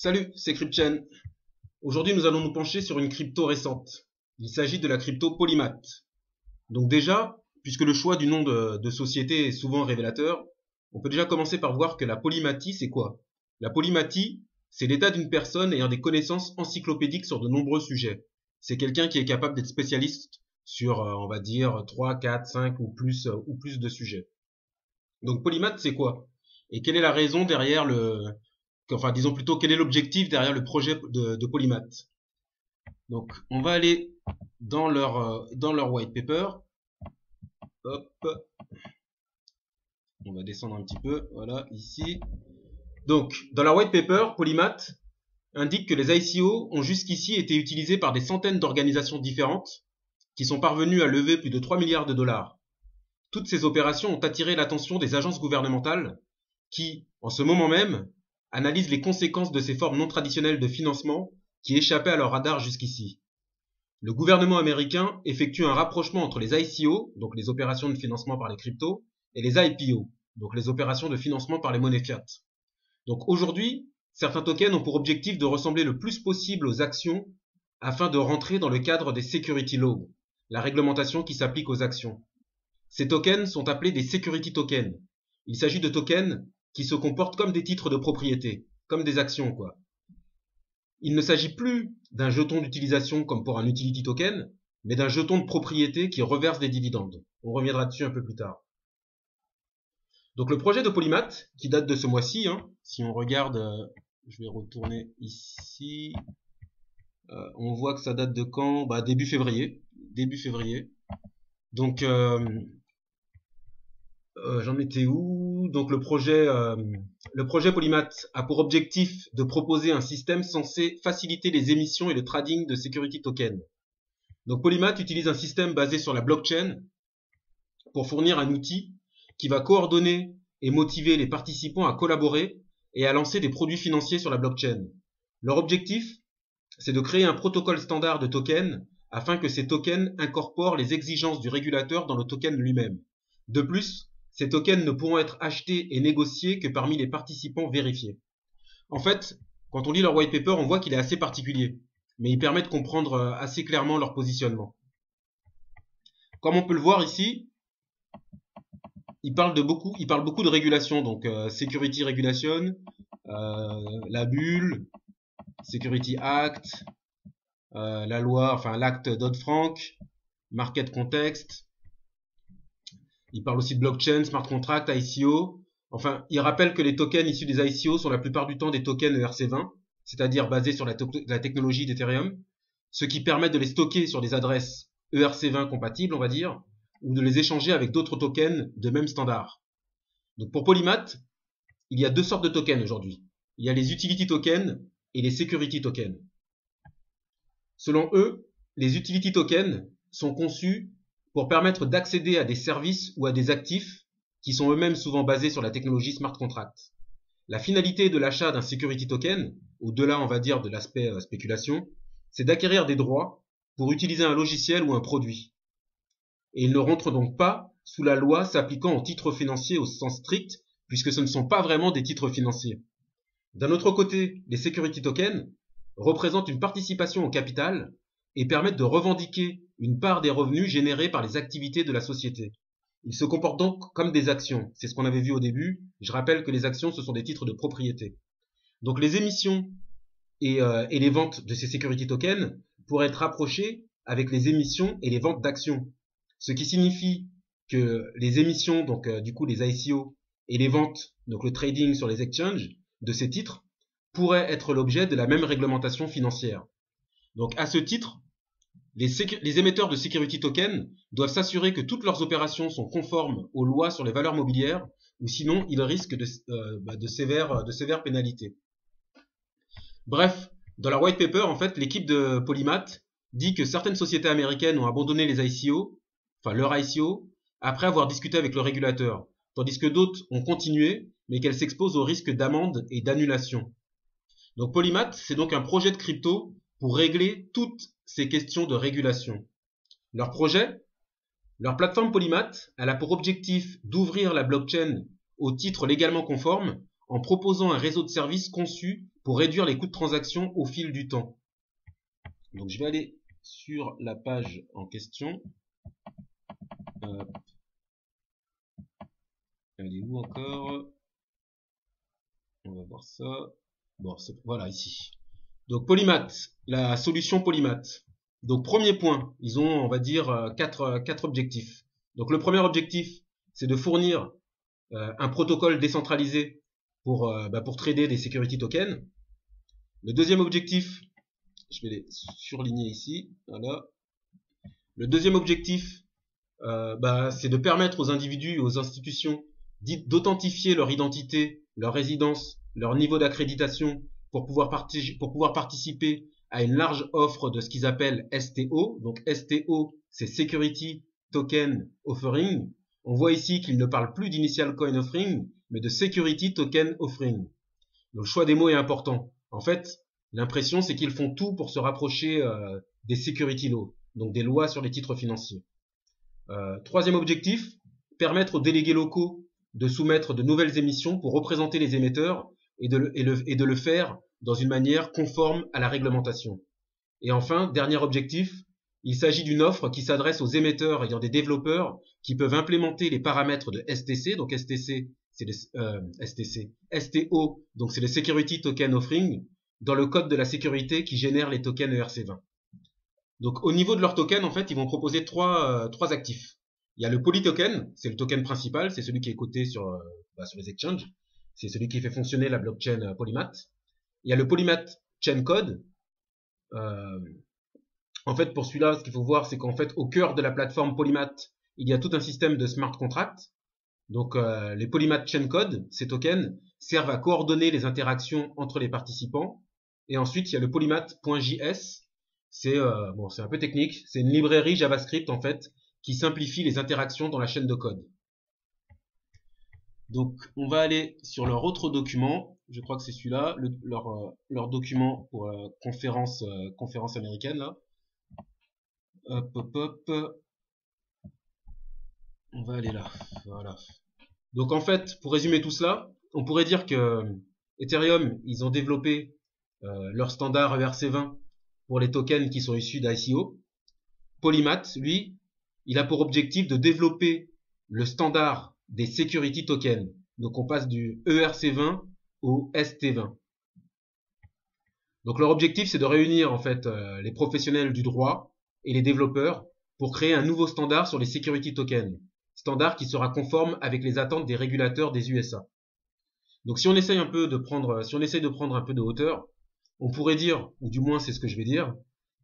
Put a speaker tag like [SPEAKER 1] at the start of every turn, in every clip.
[SPEAKER 1] Salut, c'est CryptChain. Aujourd'hui, nous allons nous pencher sur une crypto récente. Il s'agit de la crypto Polymath. Donc déjà, puisque le choix du nom de société est souvent révélateur, on peut déjà commencer par voir que la polymathie, c'est quoi? La polymathie, c'est l'état d'une personne ayant des connaissances encyclopédiques sur de nombreux sujets. C'est quelqu'un qui est capable d'être spécialiste sur, on va dire, 3, 4, 5 ou plus de sujets. Donc polymath, c'est quoi? Et quelle est la raison derrière enfin disons plutôt quel est l'objectif derrière le projet de Polymath. Donc on va aller dans leur white paper. Hop, on va descendre un petit peu, voilà, ici. Donc dans la white paper, Polymath indique que les ICO ont jusqu'ici été utilisés par des centaines d'organisations différentes qui sont parvenues à lever plus de 3 milliards de dollars. Toutes ces opérations ont attiré l'attention des agences gouvernementales qui, en ce moment même, analysent les conséquences de ces formes non traditionnelles de financement qui échappaient à leur radar jusqu'ici. Le gouvernement américain effectue un rapprochement entre les ICO, donc les opérations de financement par les cryptos, et les IPO, donc les opérations de financement par les monnaies fiat. Donc aujourd'hui, certains tokens ont pour objectif de ressembler le plus possible aux actions afin de rentrer dans le cadre des security laws, la réglementation qui s'applique aux actions. Ces tokens sont appelés des security tokens. Il s'agit de tokens qui se comportent comme des titres de propriété, comme des actions, quoi. Il ne s'agit plus d'un jeton d'utilisation comme pour un utility token, mais d'un jeton de propriété qui reverse des dividendes. On reviendra dessus un peu plus tard. Donc le projet de Polymath, qui date de ce mois-ci, si on regarde, je vais retourner ici, on voit que ça date de quand? Début février. Donc j'en étais où? Donc le projet Polymath a pour objectif de proposer un système censé faciliter les émissions et le trading de security tokens. Donc Polymath utilise un système basé sur la blockchain pour fournir un outil qui va coordonner et motiver les participants à collaborer et à lancer des produits financiers sur la blockchain. Leur objectif, c'est de créer un protocole standard de tokens afin que ces tokens incorporent les exigences du régulateur dans le token lui-même. De plus, ces tokens ne pourront être achetés et négociés que parmi les participants vérifiés. En fait, quand on lit leur white paper, on voit qu'il est assez particulier, mais il permet de comprendre assez clairement leur positionnement. Comme on peut le voir ici, il parle beaucoup de régulation, donc Security Regulation, la bulle, Security Act, la loi, enfin l'acte Dodd-Frank, Market Context. Il parle aussi de blockchain, smart contract, ICO. Enfin, il rappelle que les tokens issus des ICO sont la plupart du temps des tokens ERC20, c'est-à-dire basés sur la technologie d'Ethereum, ce qui permet de les stocker sur des adresses ERC20 compatibles, on va dire, ou de les échanger avec d'autres tokens de même standard. Donc pour Polymath, il y a deux sortes de tokens aujourd'hui. Il y a les utility tokens et les security tokens. Selon eux, les utility tokens sont conçus pour permettre d'accéder à des services ou à des actifs qui sont eux-mêmes souvent basés sur la technologie smart contract. La finalité de l'achat d'un security token, au-delà on va dire de l'aspect spéculation, c'est d'acquérir des droits pour utiliser un logiciel ou un produit. Et ils ne rentrent donc pas sous la loi s'appliquant aux titres financiers au sens strict, puisque ce ne sont pas vraiment des titres financiers. D'un autre côté, les security tokens représentent une participation au capital et permettent de revendiquer une part des revenus générés par les activités de la société. Ils se comportent donc comme des actions. C'est ce qu'on avait vu au début. Je rappelle que les actions, ce sont des titres de propriété. Donc les émissions et les ventes de ces security tokens pourraient être rapprochées avec les émissions et les ventes d'actions. Ce qui signifie que les émissions, donc du coup les ICO, et les ventes, donc le trading sur les exchanges de ces titres, pourraient être l'objet de la même réglementation financière. Donc à ce titre, les émetteurs de security tokens doivent s'assurer que toutes leurs opérations sont conformes aux lois sur les valeurs mobilières, ou sinon ils risquent de sévères pénalités. Bref, dans leur white paper, en fait, l'équipe de Polymath dit que certaines sociétés américaines ont abandonné les ICO, enfin leur ICO, après avoir discuté avec le régulateur, tandis que d'autres ont continué, mais qu'elles s'exposent au risque d'amende et d'annulation. Donc Polymath, c'est donc un projet de crypto pour régler toutes ces questions de régulation. Leur projet, leur plateforme Polymath, elle a pour objectif d'ouvrir la blockchain aux titres légalement conformes en proposant un réseau de services conçu pour réduire les coûts de transaction au fil du temps. Donc je vais aller sur la page en question. Elle est où encore? On va voir ça. Bon, voilà, ici. Donc Polymath, la solution Polymath. Donc premier point, ils ont, on va dire, quatre objectifs. Donc le premier objectif, c'est de fournir un protocole décentralisé pour trader des security tokens. Le deuxième objectif, je vais les surligner ici, voilà. Le deuxième objectif, c'est de permettre aux individus et aux institutions d'authentifier leur identité, leur résidence, leur niveau d'accréditation pour pouvoir participer à une large offre de ce qu'ils appellent STO. Donc STO, c'est Security Token Offering. On voit ici qu'ils ne parlent plus d'Initial Coin Offering, mais de Security Token Offering. Donc le choix des mots est important. En fait, l'impression c'est qu'ils font tout pour se rapprocher des security laws, donc des lois sur les titres financiers. Troisième objectif, permettre aux délégués locaux de soumettre de nouvelles émissions pour représenter les émetteurs et de le faire dans une manière conforme à la réglementation. Et enfin, dernier objectif, il s'agit d'une offre qui s'adresse aux émetteurs ayant des développeurs qui peuvent implémenter les paramètres de STC, donc STC, c'est STO, donc c'est le Security Token Offering, dans le code de la sécurité qui génère les tokens ERC20. Donc au niveau de leur token, en fait, ils vont proposer trois actifs. Il y a le Poly token, c'est le token principal, c'est celui qui est coté sur les exchanges, c'est celui qui fait fonctionner la blockchain Polymath. Il y a le Polymath Chain Code. En fait, pour celui-là, ce qu'il faut voir, c'est qu'en fait, au cœur de la plateforme Polymath, il y a tout un système de smart contracts. Donc les Polymath Chain Code, ces tokens, servent à coordonner les interactions entre les participants. Et ensuite, il y a le Polymath.js. C'est un peu technique. C'est une librairie JavaScript en fait qui simplifie les interactions dans la chaîne de code. Donc, on va aller sur leur autre document. Je crois que c'est celui-là, leur document pour conférence américaine là. Hop. On va aller là. Voilà. Donc en fait, pour résumer tout cela, on pourrait dire que Ethereum, ils ont développé leur standard ERC20 pour les tokens qui sont issus d'ICO. Polymath, lui, il a pour objectif de développer le standard des security tokens. Donc on passe du ERC20 au ST20. Donc leur objectif, c'est de réunir en fait les professionnels du droit et les développeurs pour créer un nouveau standard sur les security tokens. Standard qui sera conforme avec les attentes des régulateurs des USA. Donc si on essaye de prendre un peu de hauteur, on pourrait dire, ou du moins c'est ce que je vais dire,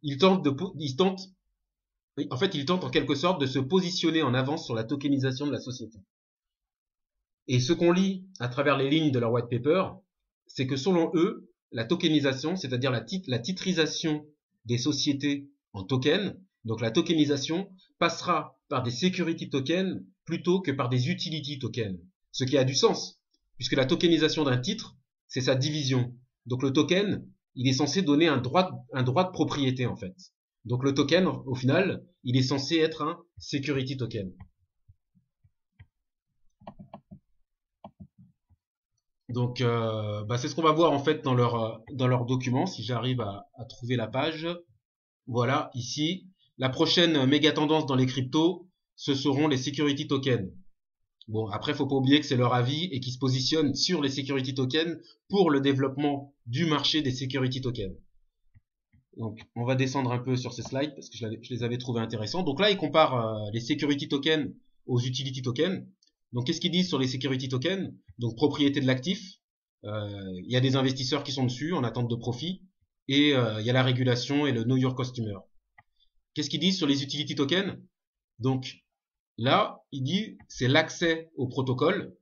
[SPEAKER 1] ils tentent en quelque sorte de se positionner en avance sur la tokenisation de la société. Et ce qu'on lit à travers les lignes de leur white paper, c'est que selon eux, la tokenisation, c'est-à-dire la titrisation des sociétés en tokens, donc la tokenisation passera par des security tokens plutôt que par des utility tokens. Ce qui a du sens, puisque la tokenisation d'un titre, c'est sa division. Donc le token, il est censé donner un droit de propriété en fait. Donc le token, au final, il est censé être un security token. Donc c'est ce qu'on va voir en fait dans leur document, si j'arrive à trouver la page. Voilà, ici. La prochaine méga tendance dans les cryptos, ce seront les security tokens. Bon, après, faut pas oublier que c'est leur avis et qu'ils se positionnent sur les security tokens pour le développement du marché des security tokens. Donc, on va descendre un peu sur ces slides parce que je les avais trouvés intéressants. Donc là, ils comparent les security tokens aux utility tokens. Donc, qu'est-ce qu'ils disent sur les security tokens? Donc, propriété de l'actif. Il y a des investisseurs qui sont dessus en attente de profit. Et il y a la régulation et le Know Your Customer. Qu'est-ce qu'ils disent sur les utility tokens? Donc, là, il dit c'est l'accès au protocole.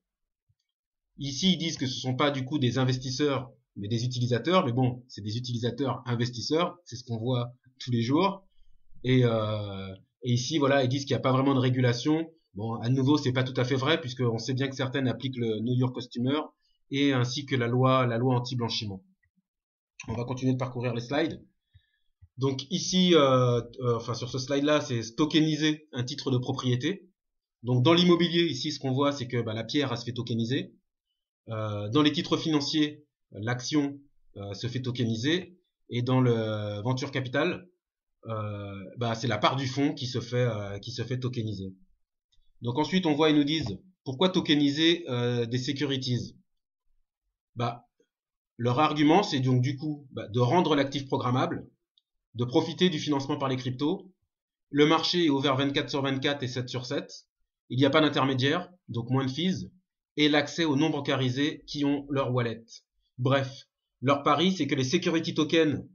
[SPEAKER 1] Ici, ils disent que ce sont pas du coup des investisseurs, mais des utilisateurs. Mais bon, c'est des utilisateurs investisseurs. C'est ce qu'on voit tous les jours. Et ici, voilà, ils disent qu'il n'y a pas vraiment de régulation. Bon, à nouveau, c'est pas tout à fait vrai, puisqu'on sait bien que certaines appliquent le Know Your Customer et ainsi que la loi anti-blanchiment. On va continuer de parcourir les slides. Donc ici, sur ce slide-là, c'est tokeniser un titre de propriété. Donc dans l'immobilier, ici, ce qu'on voit, c'est que la pierre, elle se fait tokeniser. Dans les titres financiers, l'action, se fait tokeniser, et dans le venture capital, c'est la part du fonds qui se fait tokeniser. Donc ensuite, on voit, ils nous disent, pourquoi tokeniser des securities? Leur argument, c'est donc du coup de rendre l'actif programmable, de profiter du financement par les cryptos. Le marché est ouvert 24/24 et 7/7. Il n'y a pas d'intermédiaire, donc moins de fees, et l'accès aux non bancarisés qui ont leur wallet. Bref, leur pari, c'est que les security tokens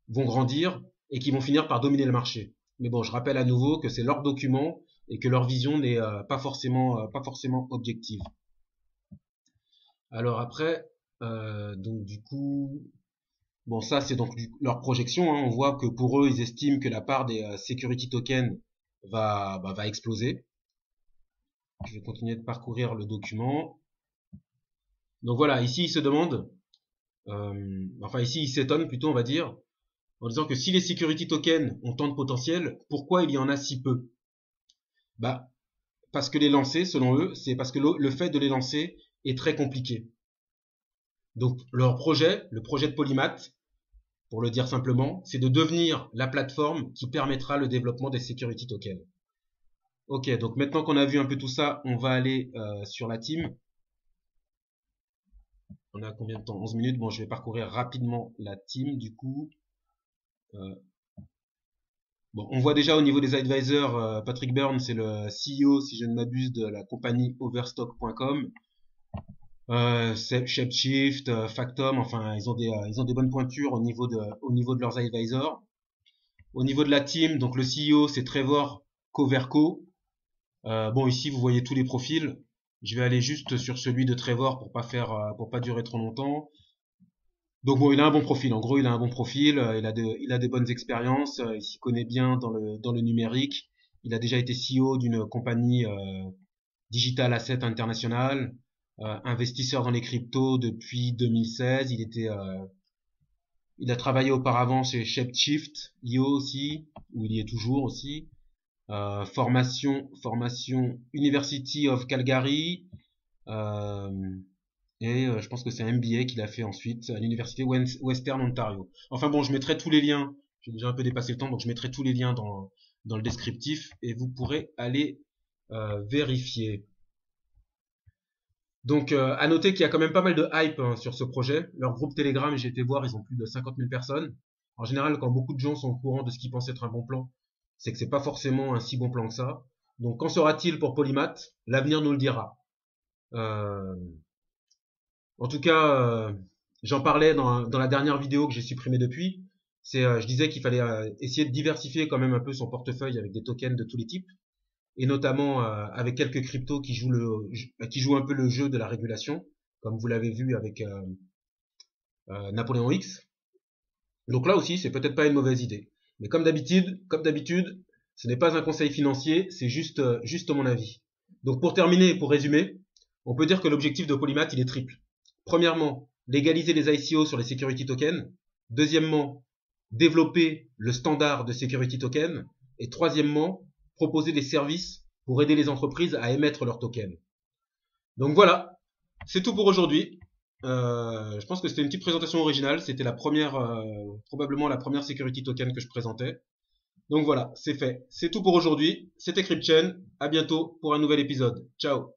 [SPEAKER 1] vont grandir et qui vont finir par dominer le marché. Mais bon, je rappelle à nouveau que c'est leur document et que leur vision n'est pas forcément objective. Alors après, donc du coup, bon ça c'est donc leur projection. Hein. On voit que pour eux, ils estiment que la part des security tokens va exploser. Je vais continuer de parcourir le document. Donc voilà, ici ils se demandent, ici ils s'étonnent plutôt, on va dire, en disant que si les security tokens ont tant de potentiel, pourquoi il y en a si peu? Parce que les lancer, selon eux, c'est parce que le fait de les lancer est très compliqué. Donc leur projet, le projet de Polymath, pour le dire simplement, c'est de devenir la plateforme qui permettra le développement des security tokens. Ok, donc maintenant qu'on a vu un peu tout ça, on va aller sur la team. On a combien de temps? 11 minutes. Bon, je vais parcourir rapidement la team du coup. Bon, on voit déjà au niveau des advisors, Patrick Byrne, c'est le CEO, si je ne m'abuse, de la compagnie overstock.com. Shapeshift, Factom, enfin, ils ont des bonnes pointures au niveau de leurs advisors. Au niveau de la team, donc le CEO, c'est Trevor Coverco. Bon, ici, vous voyez tous les profils. Je vais aller juste sur celui de Trevor pour pas durer trop longtemps. Donc bon, il a un bon profil. En gros, il a un bon profil. Il a des bonnes expériences. Il s'y connaît bien dans le numérique. Il a déjà été CEO d'une compagnie digital asset international, investisseur dans les cryptos depuis 2016. Il a travaillé auparavant chez Shapeshift, IO aussi, où il y est toujours aussi. Formation University of Calgary. Je pense que c'est un MBA qu'il a fait ensuite à l'université Western Ontario. Enfin bon, je mettrai tous les liens. J'ai déjà un peu dépassé le temps, donc je mettrai tous les liens dans le descriptif et vous pourrez aller vérifier. Donc à noter qu'il y a quand même pas mal de hype sur ce projet. Leur groupe Telegram, j'ai été voir, ils ont plus de 50 000 personnes. En général, quand beaucoup de gens sont au courant de ce qu'ils pensent être un bon plan, c'est que c'est pas forcément un si bon plan que ça. Donc qu'en sera-t-il pour Polymath? L'avenir nous le dira. En tout cas, j'en parlais dans la dernière vidéo que j'ai supprimée depuis. Je disais qu'il fallait essayer de diversifier quand même un peu son portefeuille avec des tokens de tous les types, et notamment avec quelques cryptos qui jouent un peu le jeu de la régulation, comme vous l'avez vu avec Napoléon X. Donc là aussi, c'est peut-être pas une mauvaise idée. Mais comme d'habitude, ce n'est pas un conseil financier, c'est juste mon avis. Donc pour terminer et pour résumer, on peut dire que l'objectif de Polymath, il est triple. Premièrement, légaliser les ICO sur les security tokens. Deuxièmement, développer le standard de security token. Et troisièmement, proposer des services pour aider les entreprises à émettre leurs tokens. Donc voilà, c'est tout pour aujourd'hui. Je pense que c'était une petite présentation originale. C'était probablement la première security token que je présentais. Donc voilà, c'est fait. C'est tout pour aujourd'hui. C'était CryptChain. À bientôt pour un nouvel épisode. Ciao.